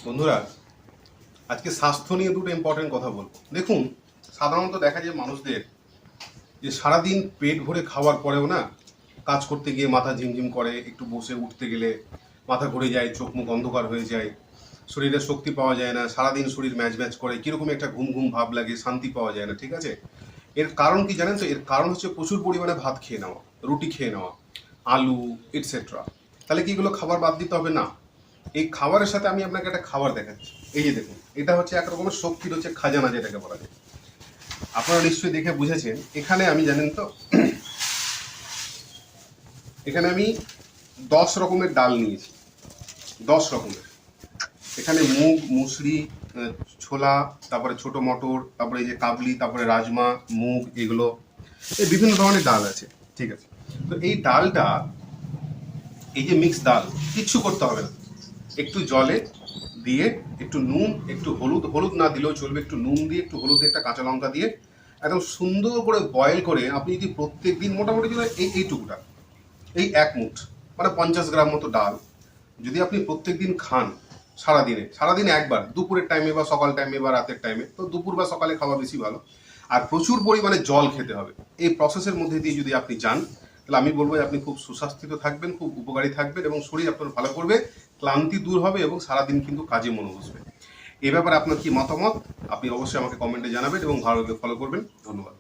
বন্ধুরা, আজকে স্বাস্থ্য নিয়ে দুটো ইম্পর্টেন্ট কথা বলবো। দেখুন, সাধারণত দেখা যায় মানুষদের যে সারাদিন পেট ভরে খাওয়ার পরেও না কাজ করতে গিয়ে মাথা ঝিমঝিম করে, একটু বসে উঠতে গেলে মাথা ঘুরে যায়, চোখ মুখ অন্ধকার হয়ে যায়, শরীরে শক্তি পাওয়া যায় না, সারাদিন শরীর ম্যাচ ম্যাচ করে, কীরকম একটা ঘুম ঘুম ভাব লাগে, শান্তি পাওয়া যায় না। ঠিক আছে, এর কারণ কি জানেন তো? এর কারণ হচ্ছে প্রচুর পরিমাণে ভাত খেয়ে নেওয়া, রুটি খেয়ে নেওয়া, আলু এটসেট্রা। তাহলে কি এগুলো খাবার বাদ দিতে হবে? না, এই খাবারের সাথে আমি আপনাকে একটা খাবার দেখাচ্ছি। এই যে দেখুন, এটা হচ্ছে এক রকমের শক্তির হচ্ছে খাজানা, যেটাকে বলা যায়। আপনারা নিশ্চয়ই দেখে বুঝেছেন। এখানে আমি জানেন তো, এখানে আমি 10 রকমের ডাল নিয়েছি, 10 রকমের। এখানে মুগ, মুসরি, ছোলা, তারপরে ছোট মটর, তারপরে এই যে কাবলি, তারপরে রাজমা, মুগ, এগুলো এই বিভিন্ন ধরনের ডাল আছে। ঠিক আছে, তো এই ডালটা, এই যে মিক্স ডাল, কিচ্ছু করতে হবে না। একটু জলে দিয়ে, একটু নুন, একটু হলুদ, হলুদ না দিলেও চলবে, একটু নুন দিয়ে, একটু হলুদ দিয়ে, একটা কাঁচা লঙ্কা দিয়ে একদম সুন্দর করে বয়েল করে আপনি যদি প্রত্যেক দিন মোটামুটি যদি এইটুকুটা, এই 1 মুঠ মানে 50 গ্রাম মতো ডাল যদি আপনি প্রত্যেক দিন খান, সারাদিনে একবার, দুপুরের টাইমে বা সকাল টাইমে বা রাতের টাইমে, তো দুপুর বা সকালে খাওয়া বেশি ভালো। আর প্রচুর পরিমাণে জল খেতে হবে। এই প্রসেসের মধ্যে দিয়ে যদি আপনি যান, তাহলে আমি বলবো যে আপনি খুব সুস্বাস্থ্য থাকবেন, খুব উপকারী থাকবেন, এবং শরীর আপনার ভালো করবে, ক্লান্তি দূর হবে, এবং সারাদিন কিন্তু কাজে মন বসবে। এ ব্যাপারে আপনার কি মতামত? আপনি অবশ্যই আমাকে কমেন্টে জানাবেন এবং ভালো ফলো করবেন। ধন্যবাদ।